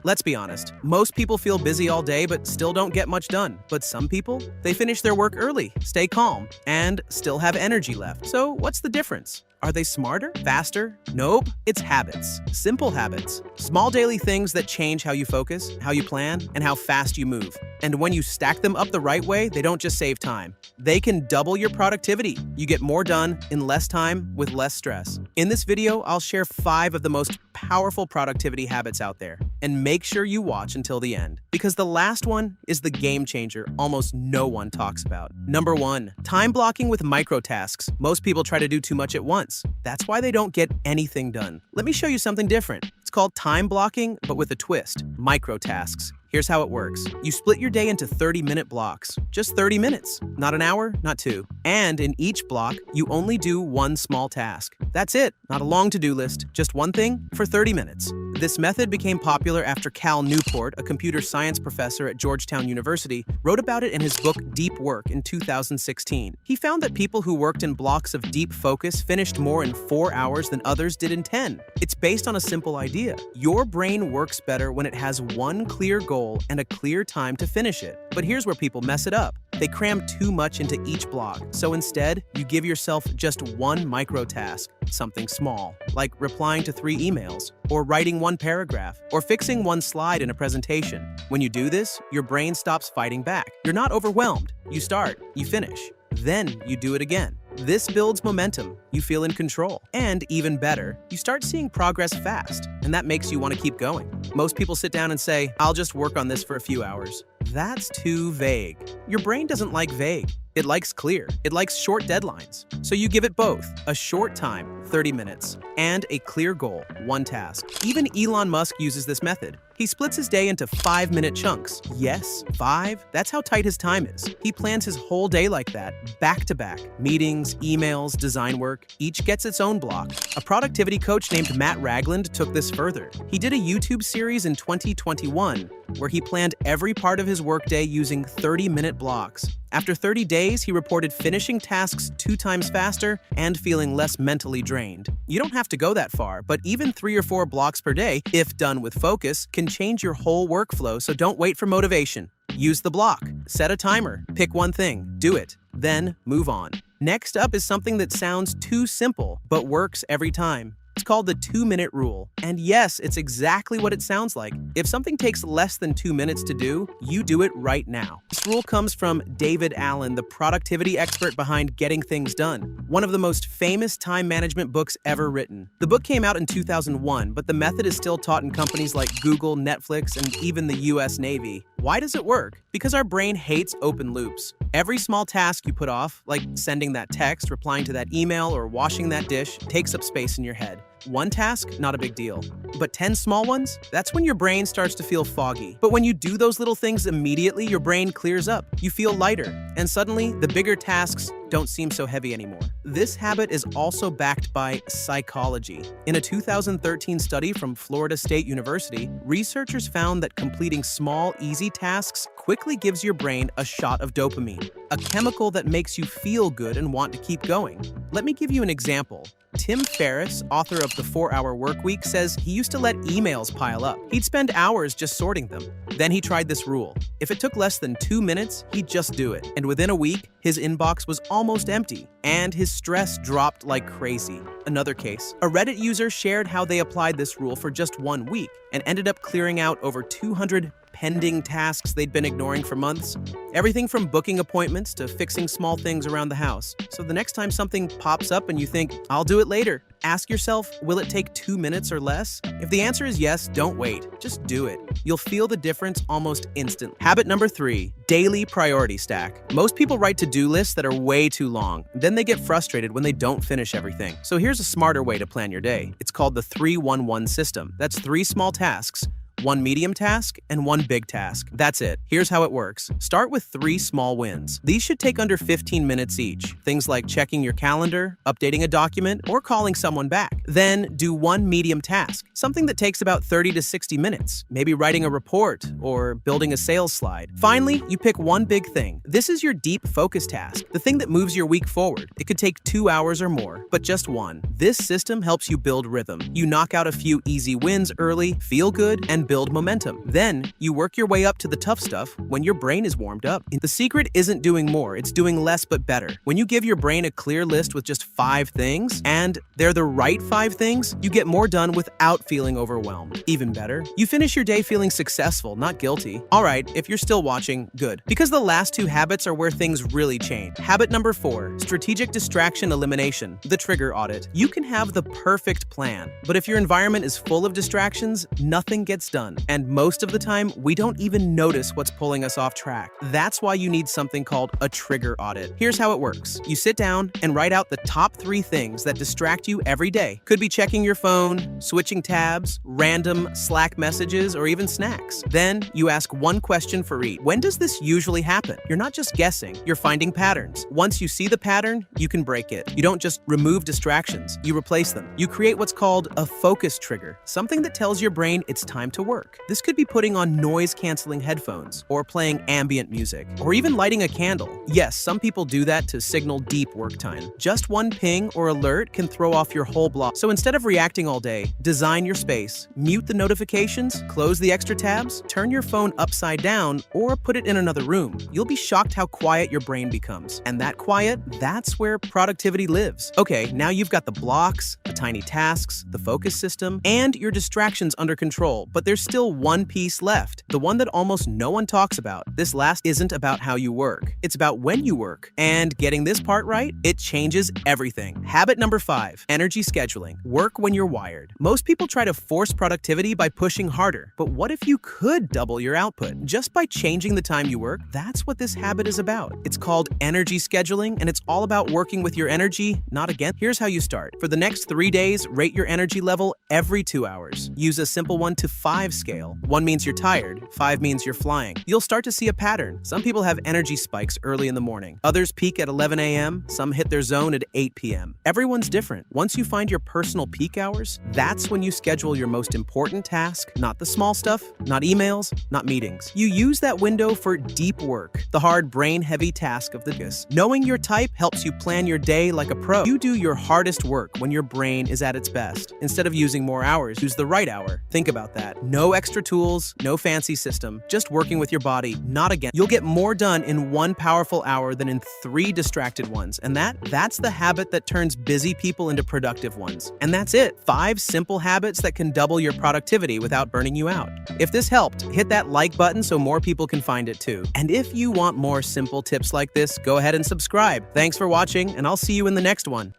Let's be honest, most people feel busy all day but still don't get much done. But some people, they finish their work early, stay calm, and still have energy left. So what's the difference? Are they smarter? Faster? Nope, it's habits. Simple habits. Small daily things that change how you focus, how you plan, and how fast you move. And when you stack them up the right way, they don't just save time. They can double your productivity. You get more done in less time with less stress. In this video, I'll share 5 of the most powerful productivity habits out there. And make sure you watch until the end, because the last one is the game changer almost no one talks about. Number 1, time blocking with microtasks. Most people try to do too much at once. That's why they don't get anything done. Let me show you something different. It's called time blocking, but with a twist. Microtasks. Here's how it works. You split your day into 30-minute blocks. Just 30 minutes. Not an hour, not 2. And in each block, you only do one small task. That's it. Not a long to-do list. Just one thing for 30 minutes. This method became popular after Cal Newport, a computer science professor at Georgetown University, wrote about it in his book Deep Work in 2016. He found that people who worked in blocks of deep focus finished more in 4 hours than others did in 10. It's based on a simple idea. Your brain works better when it has one clear goal and a clear time to finish it. But here's where people mess it up. They cram too much into each block. So instead, you give yourself just one micro task, something small, like replying to 3 emails, or writing 1 paragraph, or fixing 1 slide in a presentation. When you do this, your brain stops fighting back. You're not overwhelmed. You start, you finish, then you do it again. This builds momentum, you feel in control, and even better, you start seeing progress fast, and that makes you want to keep going. Most people sit down and say, I'll just work on this for a few hours. That's too vague. Your brain doesn't like vague. It likes clear. It likes short deadlines. So you give it both, a short time, 30 minutes, and a clear goal, 1 task. Even Elon Musk uses this method. He splits his day into 5-minute chunks. Yes, 5. That's how tight his time is. He plans his whole day like that, back to back. Meetings, emails, design work, each gets its own block. A productivity coach named Matt Ragland took this further. He did a YouTube series in 2021 where he planned every part of his workday using 30-minute blocks. After 30 days, he reported finishing tasks 2 times faster and feeling less mentally drained. You don't have to go that far, but even 3 or 4 blocks per day, if done with focus, can change your whole workflow, so don't wait for motivation. Use the block. Set a timer. Pick one thing. Do it. Then move on. Next up is something that sounds too simple, but works every time. It's called the 2-minute rule. And yes, it's exactly what it sounds like. If something takes less than 2 minutes to do, you do it right now. This rule comes from David Allen, the productivity expert behind Getting Things Done, one of the most famous time management books ever written. The book came out in 2001, but the method is still taught in companies like Google, Netflix, and even the US Navy. Why does it work? Because our brain hates open loops. Every small task you put off, like sending that text, replying to that email, or washing that dish, takes up space in your head. 1 task, not a big deal. But 10 small ones? That's when your brain starts to feel foggy. But when you do those little things immediately, your brain clears up. You feel lighter. And suddenly, the bigger tasks don't seem so heavy anymore. This habit is also backed by psychology. In a 2013 study from Florida State University, researchers found that completing small, easy tasks quickly gives your brain a shot of dopamine, a chemical that makes you feel good and want to keep going. Let me give you an example. Tim Ferriss, author of The 4-Hour Workweek, says he used to let emails pile up. He'd spend hours just sorting them. Then he tried this rule. If it took less than 2 minutes, he'd just do it. And within a week, his inbox was almost empty, and his stress dropped like crazy. Another case, a Reddit user shared how they applied this rule for just 1 week and ended up clearing out over 200 pending tasks they'd been ignoring for months. Everything from booking appointments to fixing small things around the house. So the next time something pops up and you think, I'll do it later, ask yourself, will it take 2 minutes or less? If the answer is yes, don't wait. Just do it. You'll feel the difference almost instantly. Habit number 3, daily priority stack. Most people write to-do lists that are way too long. Then they get frustrated when they don't finish everything. So here's a smarter way to plan your day. It's called the 3-1-1 system. That's 3 small tasks, 1 medium task, and 1 big task. That's it. Here's how it works. Start with 3 small wins. These should take under 15 minutes each. Things like checking your calendar, updating a document, or calling someone back. Then do 1 medium task, something that takes about 30 to 60 minutes, maybe writing a report or building a sales slide. Finally, you pick 1 big thing. This is your deep focus task, the thing that moves your week forward. It could take 2 hours or more, but just 1. This system helps you build rhythm. You knock out a few easy wins early, feel good, and build build momentum. Then, you work your way up to the tough stuff when your brain is warmed up. The secret isn't doing more, it's doing less but better. When you give your brain a clear list with just 5 things, and they're the right 5 things, you get more done without feeling overwhelmed. Even better, you finish your day feeling successful, not guilty. Alright, if you're still watching, good. Because the last 2 habits are where things really change. Habit number 4, strategic distraction elimination, the trigger audit. You can have the perfect plan, but if your environment is full of distractions, nothing gets done. And most of the time, we don't even notice what's pulling us off track. That's why you need something called a trigger audit. Here's how it works. You sit down and write out the top 3 things that distract you every day. Could be checking your phone, switching tabs, random Slack messages, or even snacks. Then you ask one question for each. When does this usually happen? You're not just guessing, you're finding patterns. Once you see the pattern, you can break it. You don't just remove distractions, you replace them. You create what's called a focus trigger, something that tells your brain it's time to work. This could be putting on noise-canceling headphones, or playing ambient music, or even lighting a candle. Yes, some people do that to signal deep work time. Just one ping or alert can throw off your whole block. So instead of reacting all day, design your space, mute the notifications, close the extra tabs, turn your phone upside down, or put it in another room. You'll be shocked how quiet your brain becomes. And that quiet, that's where productivity lives. Okay, now you've got the blocks, the tiny tasks, the focus system, and your distractions under control, but there's still one piece left, the one that almost no one talks about. This last isn't about how you work, it's about when you work. And getting this part right, it changes everything. Habit number 5, energy scheduling. Work when you're wired. Most people try to force productivity by pushing harder, but what if you could double your output? Just by changing the time you work, that's what this habit is about. It's called energy scheduling, and it's all about working with your energy, not against. Here's how you start. For the next 3 days, rate your energy level every 2 hours. Use a simple 1 to 5 scale. 1 means you're tired, 5 means you're flying. You'll start to see a pattern. Some people have energy spikes early in the morning. Others peak at 11 a.m., some hit their zone at 8 p.m. Everyone's different. Once you find your personal peak hours, that's when you schedule your most important task, not the small stuff, not emails, not meetings. You use that window for deep work, the hard brain-heavy task of the day. Knowing your type helps you plan your day like a pro. You do your hardest work when your brain is at its best. Instead of using more hours, use the right hour. Think about that. No extra tools, no fancy system, just working with your body, not again. You'll get more done in 1 powerful hour than in 3 distracted ones. And that's the habit that turns busy people into productive ones. And that's it. 5 simple habits that can double your productivity without burning you out. If this helped, hit that like button so more people can find it too. And if you want more simple tips like this, go ahead and subscribe. Thanks for watching, and I'll see you in the next one.